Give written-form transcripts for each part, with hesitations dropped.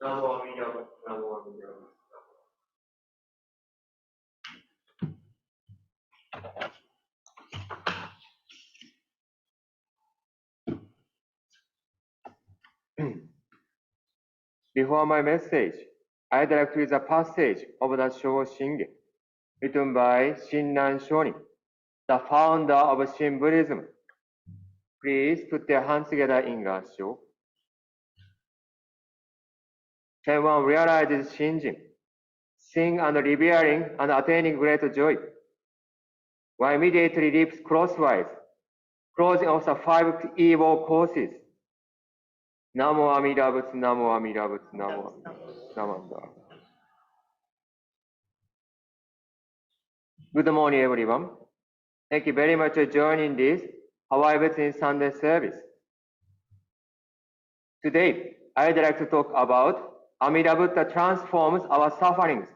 Namo AMIDA, Namo AMIDA. Before my message, I'd like to read a passage of the Juseige, written by Shinran Shonin, the founder of Shin Buddhism. Please put your hands together in Gassho. When one realizes Shinjin, seeing and revering and attaining great joy, one immediately leaps crosswise, closing off the 5 evil courses. Namo AMIDA, Namo AMIDA, Namo NAMANDABU. Good morning, everyone. Thank you very much for joining this Hawaii Betsuin Sunday service. Today, I'd like to talk about AMIDA Buddha transforms our sufferings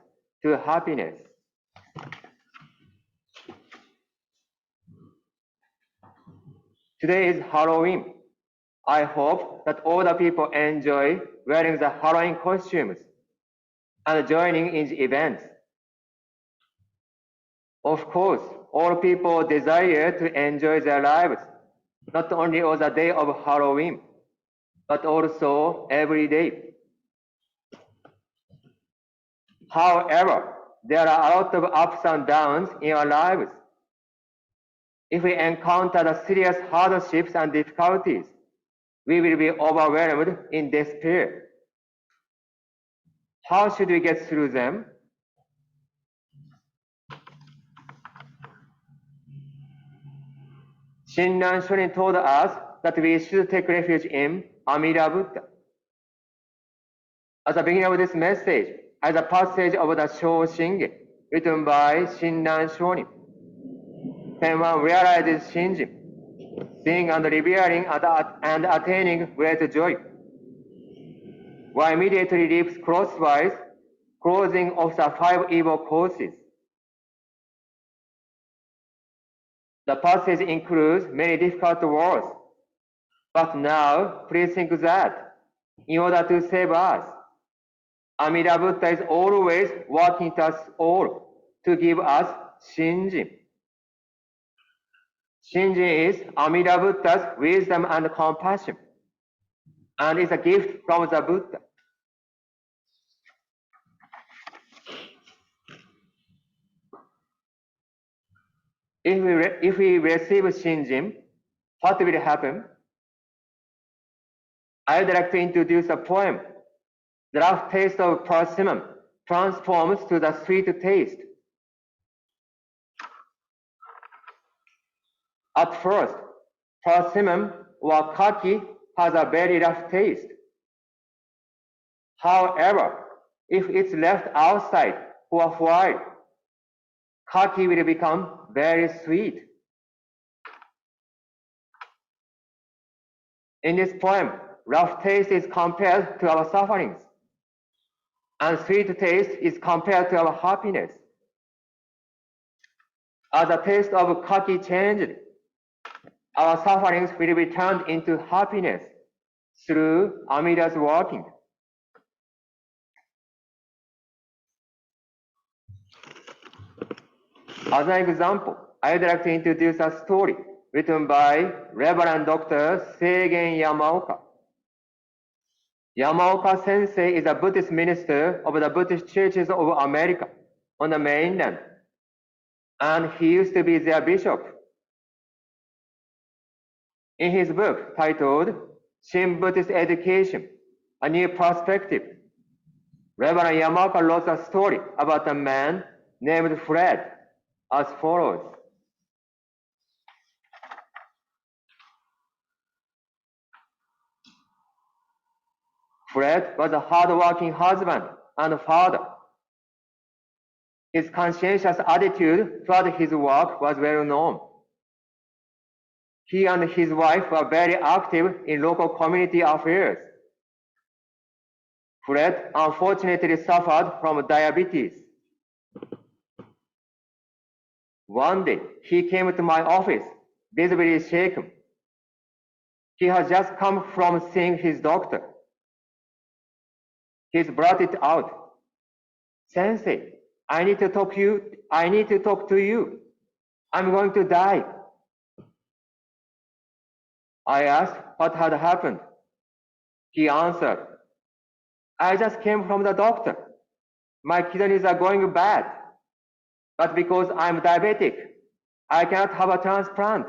to happiness. Today is Halloween. I hope that all the people enjoy wearing the Halloween costumes and joining in the events. Of course, all people desire to enjoy their lives, not only on the day of Halloween, but also every day. However, there are a lot of ups and downs in our lives. If we encounter the serious hardships and difficulties, we will be overwhelmed in despair. How should we get through them? Shinran Shonin told us that we should take refuge in AMIDA Buddha. At the beginning of this message, as a passage of the Juseige, written by Shinran Shonin. When one realizes Shinjin, seeing and revering and attaining great joy, one immediately leaps crosswise, closing off the 5 evil courses. The passage includes many difficult words, but now please think that in order to save us, AMIDA Buddha is always working to us all to give us Shinjin. Shinjin is AMIDA Buddha's wisdom and compassion, and is a gift from the Buddha. If we receive Shinjin, what will happen? I would like to introduce a poem. The rough taste of persimmon transforms to the sweet taste. At first, persimmon or kaki has a very rough taste. However, if it's left outside for a while, kaki will become very sweet. In this poem, rough taste is compared to our sufferings, and sweet taste is compared to our happiness. As the taste of kaki changed, our sufferings will be turned into happiness through AMIDA's working. As an example, I'd like to introduce a story written by Reverend Dr. Seigen Yamaoka. Yamaoka Sensei is a Buddhist minister of the Buddhist churches of America on the mainland, and he used to be their bishop. In his book titled Shin Buddhist Education, A New Perspective, Reverend Yamaoka wrote a story about a man named Fred as follows. Fred was a hard-working husband and father. His conscientious attitude toward his work was well known. He and his wife were very active in local community affairs. Fred unfortunately suffered from diabetes. One day, he came to my office, visibly shaken. He had just come from seeing his doctor. He's brought it out. Sensei, I need to talk to you. I'm going to die. I asked what had happened. He answered, I just came from the doctor. My kidneys are going bad. But because I'm diabetic, I cannot have a transplant.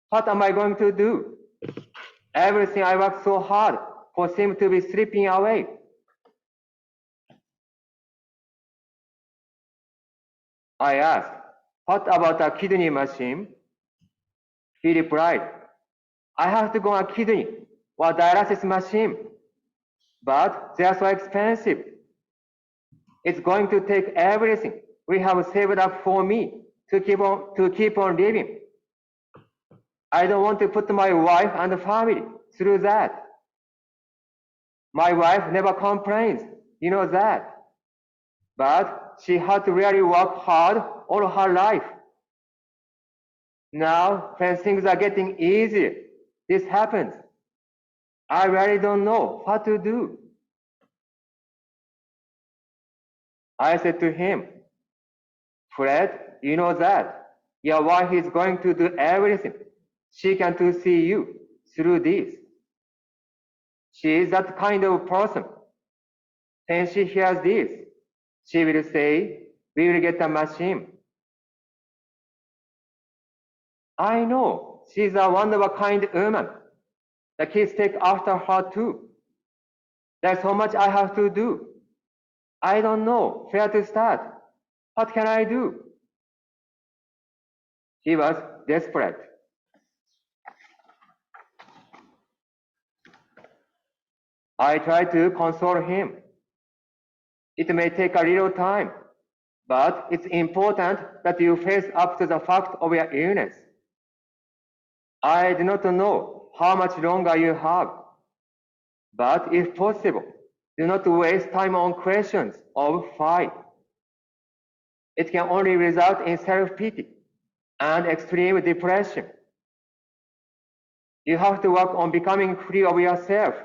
What am I going to do? Everything I worked so hard for seemed to be slipping away. I asked, what about a kidney machine? He replied, I have to go on a kidney or dialysis machine, but they are so expensive. It's going to take everything we have saved up for me to keep on living. I don't want to put my wife and family through that. My wife never complains, you know that. But she had to really work hard all her life. Now, when things are getting easier, this happens. I really don't know what to do. I said to him, Fred, you know that your wife is going to do everything she can to see you through this. She is that kind of person. When she hears this, she will say, we will get a machine. I know, she's a one-of-a-kind woman. The kids take after her too. There's so much I have to do. I don't know where to start. What can I do? He was desperate. I tried to console him. It may take a little time, but it's important that you face up to the fact of your illness. I do not know how much longer you have, but if possible, do not waste time on questions of why. It can only result in self-pity and extreme depression. You have to work on becoming free of yourself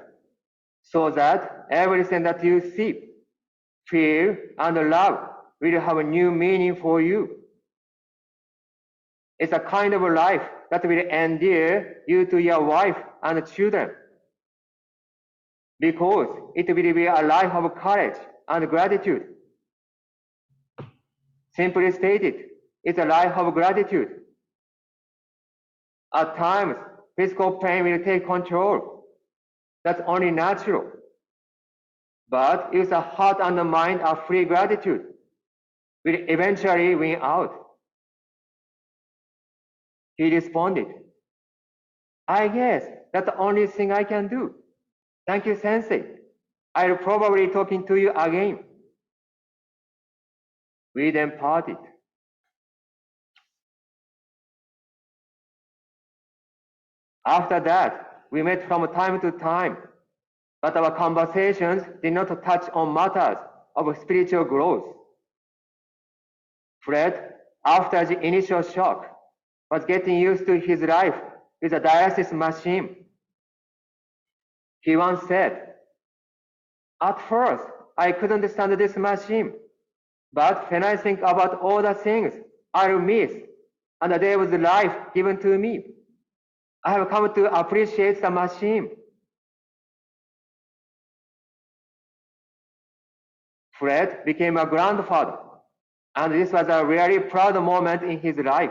so that everything that you see, feel, and love will have a new meaning for you. It's a kind of life that will endear you to your wife and children, because it will be a life of courage and gratitude. Simply stated, it's a life of gratitude. At times, physical pain will take control. That's only natural. But if the heart and the mind are free, gratitude will eventually win out. He responded, I guess that's the only thing I can do. Thank you, Sensei. I'll probably talking to you again. We then parted. After that, we met from time to time, but our conversations did not touch on matters of spiritual growth. Fred, after the initial shock, was getting used to his life with a dialysis machine. He once said, at first, I couldn't understand this machine, but when I think about all the things I'll miss and the day was life given to me, I have come to appreciate the machine. Fred became a grandfather, and this was a really proud moment in his life.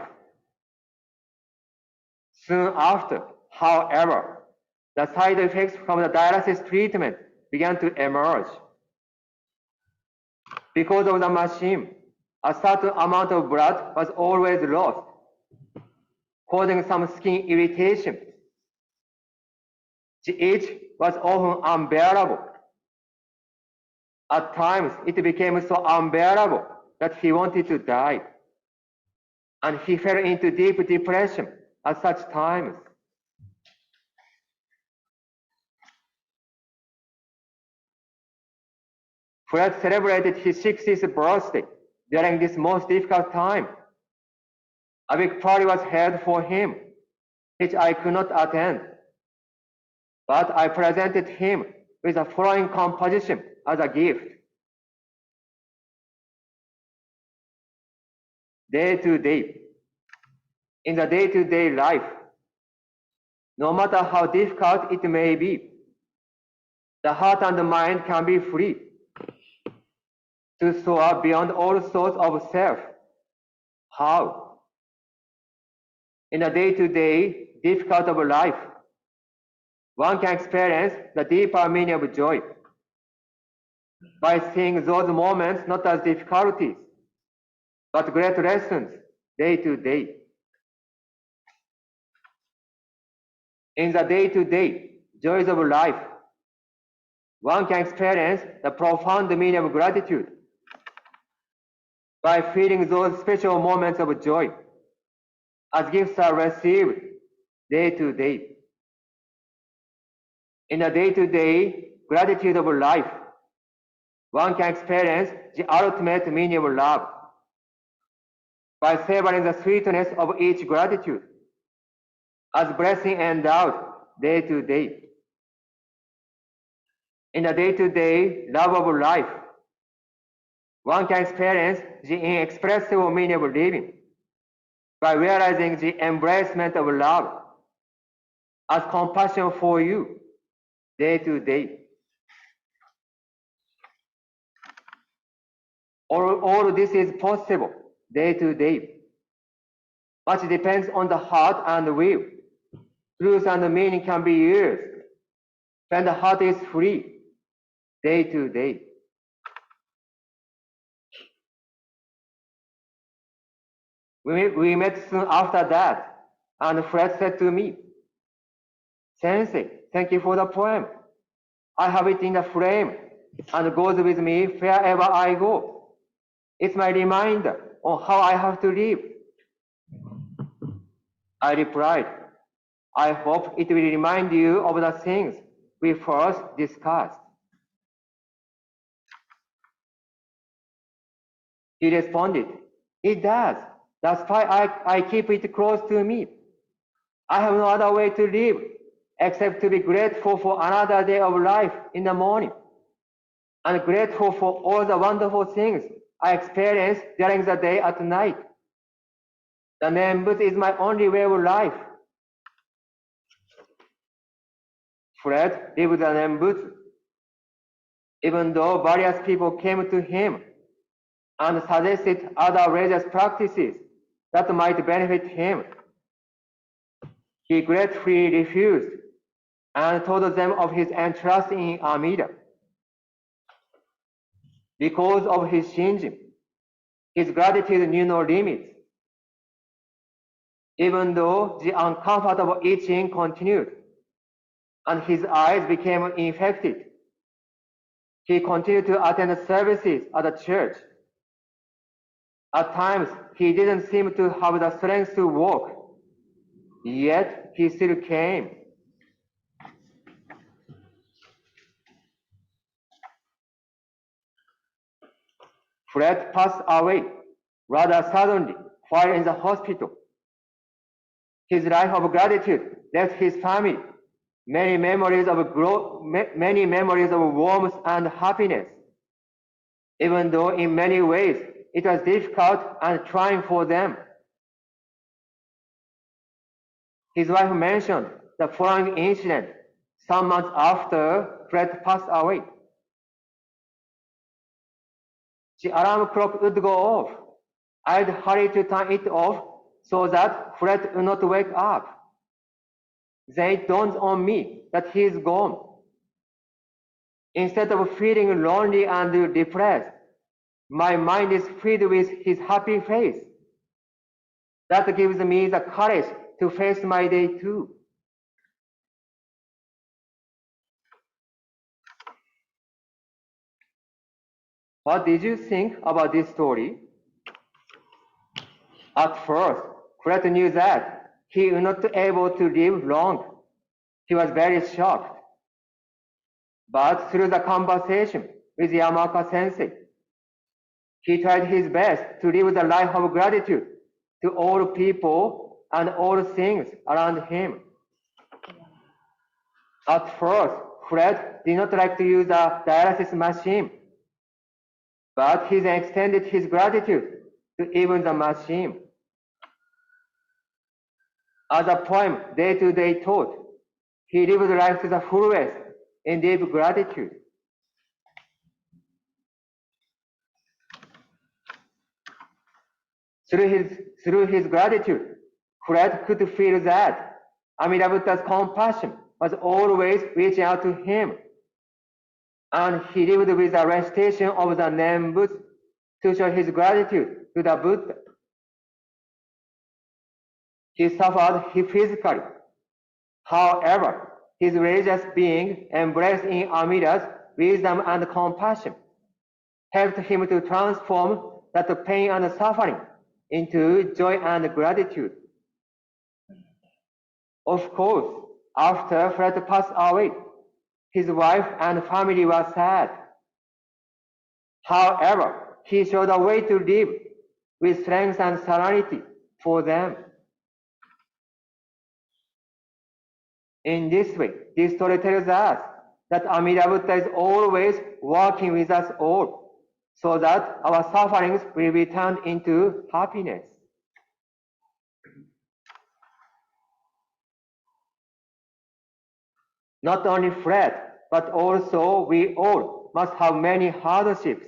Soon after, however, the side effects from the dialysis treatment began to emerge. Because of the machine, a certain amount of blood was always lost, causing some skin irritation. The itch was often unbearable. At times, it became so unbearable that he wanted to die, and he fell into deep depression at such times. Fred celebrated his 60th birthday during this most difficult time. A big party was held for him, which I could not attend. But I presented him with the following composition as a gift. Day to day. In the day-to-day life, no matter how difficult it may be, the heart and the mind can be free to soar beyond all thoughts of self. How? In the day-to-day difficult of life, one can experience the deeper meaning of joy by seeing those moments not as difficulties, but great lessons day to day. In the day-to-day joys of life, one can experience the profound meaning of gratitude by feeling those special moments of joy as gifts are received day to day. In the day-to-day gratitude of life, one can experience the ultimate meaning of love by savoring the sweetness of each gratitude as blessing endowed day to day. In the day-to-day love of life, one can experience the inexpressible meaning of living by realizing the embracement of love as compassion for you day to day. All this is possible day to day. Much depends on the heart and will. Truth and meaning can be used when the heart is free day to day. We met soon after that, and Fred said to me, "Sensei, thank you for the poem. I have it in the frame and goes with me wherever I go. It's my reminder on how I have to live." I replied, "I hope it will remind you of the things we first discussed." He responded, "It does. That's why I keep it close to me. I have no other way to live except to be grateful for another day of life in the morning and grateful for all the wonderful things I experience during the day at night. The Nembutsu is my only way of life." Fred lived the Nembutsu, even though various people came to him and suggested other religious practices that might benefit him. He gratefully refused and told them of his interest in AMIDA. Because of his Shinjin, his gratitude knew no limits. Even though the uncomfortable itching continued and his eyes became infected, he continued to attend services at the church. At times, he didn't seem to have the strength to walk, yet he still came. Fred passed away rather suddenly while in the hospital. His life of gratitude left his family many memories of warmth and happiness, even though in many ways it was difficult and trying for them. His wife mentioned the following incident some months after Fred passed away. The alarm clock would go off. I'd hurry to turn it off so that Fred would not wake up. Then it dawned on me that he is gone. Instead of feeling lonely and depressed, my mind is filled with his happy face. That gives me the courage to face my day too." What did you think about this story? At first, Fred knew that he would not be able to live long. He was very shocked. But through the conversation with Yamaka Sensei, he tried his best to live the life of gratitude to all people and all things around him. At first, Fred did not like to use a dialysis machine, but he then extended his gratitude to even the machine. As a poem, day-to-day thought, he lived life to the fullest in deep gratitude. Through his gratitude, Fred could feel that Amida Buddha's compassion was always reaching out to him, and he lived with the recitation of the Nembutsu to show his gratitude to the Buddha. He suffered physically. However, his religious being, embraced in Amida's wisdom and compassion, helped him to transform that pain and suffering into joy and gratitude. Of course, after Fred passed away, his wife and family were sad. However, he showed a way to live with strength and serenity for them. In this way, this story tells us that Amida Buddha is always working with us all, so that our sufferings will be turned into happiness. Not only Fred, but also we all must have many hardships,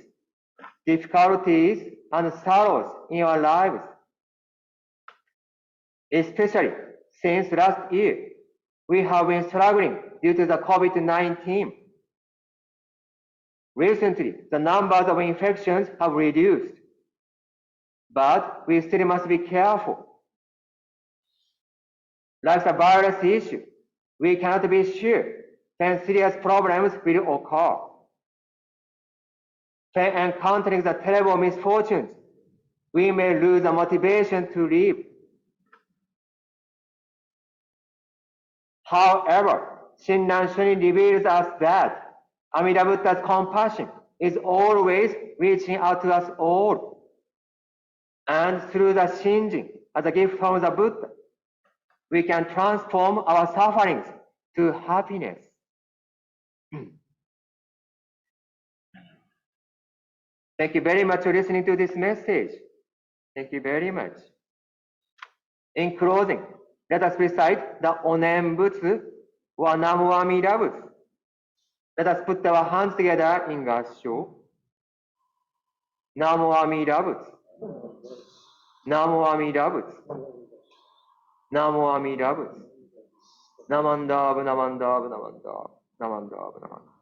difficulties, and sorrows in our lives. Especially since last year, we have been struggling due to the COVID-19. Recently, the numbers of infections have reduced, but we still must be careful. Like the virus issue, we cannot be sure when serious problems will occur. When encountering the terrible misfortunes, we may lose the motivation to live. However, Shinran Shonin reveals us that Amida Buddha's compassion is always reaching out to us all. And through the Shinjin, as a gift from the Buddha, we can transform our sufferings to happiness. Thank you very much for listening to this message. Thank you very much. In closing, let us recite the Nembutsu or NAMO AMIDA. Let us put our hands together in gathas. NAMO AMIDA. NAMO AMIDA. NAMO AMIDA. NAMANDABU, NAMANDABU, NAMANDABU, NAMANDABU, NAMANDABU.